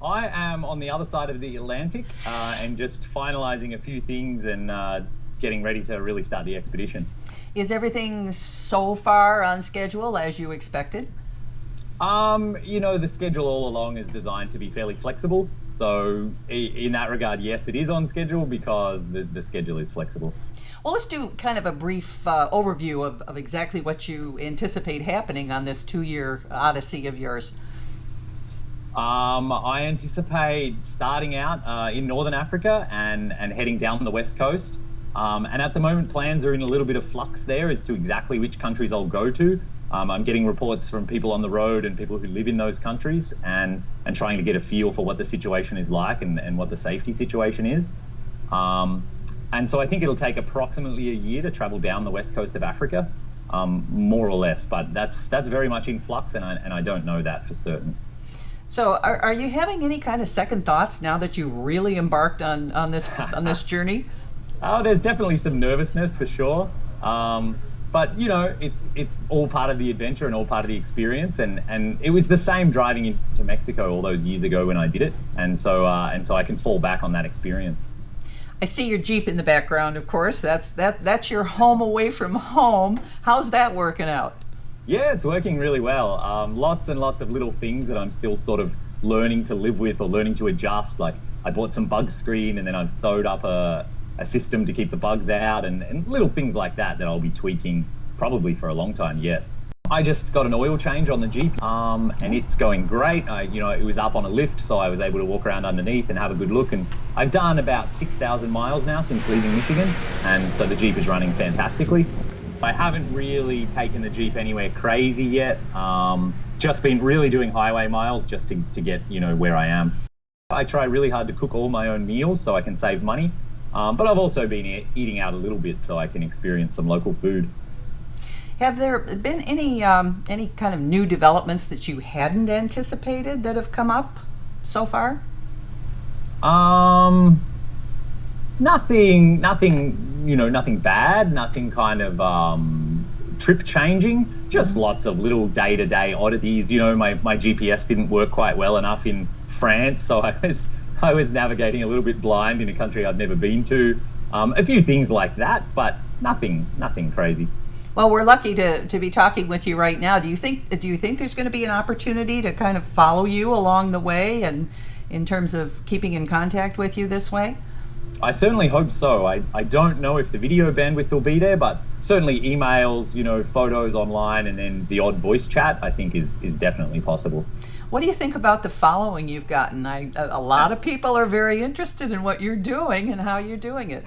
I am on the other side of the Atlantic and just finalizing a few things and getting ready to really start the expedition. Is everything so far on schedule as you expected? The schedule all along is designed to be fairly flexible. So in that regard, yes, it is on schedule because the schedule is flexible. Well, let's do kind of a brief overview of exactly what you anticipate happening on this 2-year odyssey of yours. I anticipate starting out in Northern Africa and heading down the west coast. And at the moment, plans are in a little bit of flux there as to exactly which countries I'll go to. I'm getting reports from people on the road and people who live in those countries and trying to get a feel for what the situation is like and what the safety situation is. And so I think it'll take approximately a year to travel down the west coast of Africa, more or less. But that's very much in flux, and I don't know that for certain. So, are you having any kind of second thoughts now that you've really embarked on this journey? Oh, there's definitely some nervousness for sure. But it's all part of the adventure and all part of the experience. And it was the same driving into Mexico all those years ago when I did it. And so I can fall back on that experience. I see your Jeep in the background, of course. That's your home away from home. How's that working out? Yeah, it's working really well. Lots and lots of little things that I'm still sort of learning to live with or learning to adjust. Like I bought some bug screen and then I've sewed up a system to keep the bugs out and little things like that I'll be tweaking probably for a long time yet. I just got an oil change on the Jeep and it's going great. It was up on a lift, so I was able to walk around underneath and have a good look. And I've done about 6,000 miles now since leaving Michigan. And so the Jeep is running fantastically. I haven't really taken the Jeep anywhere crazy yet. Just been really doing highway miles just to get, where I am. I try really hard to cook all my own meals so I can save money. But I've also been eating out a little bit so I can experience some local food. Have there been any kind of new developments that you hadn't anticipated that have come up so far? Nothing, nothing bad, nothing kind of trip changing, just lots of little day-to-day oddities. My GPS didn't work quite well enough in France, so I was navigating a little bit blind in a country I'd never been to. A few things like that, but nothing crazy. Well, we're lucky to be talking with you right now. Do you think there's going to be an opportunity to kind of follow you along the way and in terms of keeping in contact with you this way? I certainly hope so. I don't know if the video bandwidth will be there, but certainly emails, photos online, and then the odd voice chat, I think is definitely possible. What do you think about the following you've gotten? A lot of people are very interested in what you're doing and how you're doing it.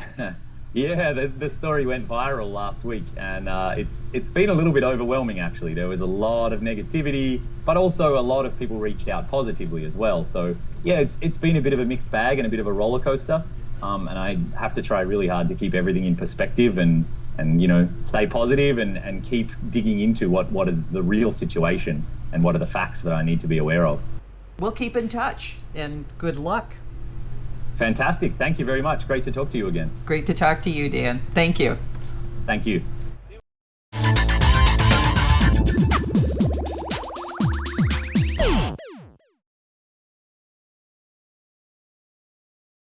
Yeah, the story went viral last week, and it's been a little bit overwhelming, actually. There was a lot of negativity, but also a lot of people reached out positively as well. So yeah, it's been a bit of a mixed bag and a bit of a roller coaster. And I have to try really hard to keep everything in perspective and stay positive and keep digging into what is the real situation and what are the facts that I need to be aware of. We'll keep in touch, and good luck. Fantastic. Thank you very much. Great to talk to you again. Great to talk to you, Dan. Thank you. Thank you.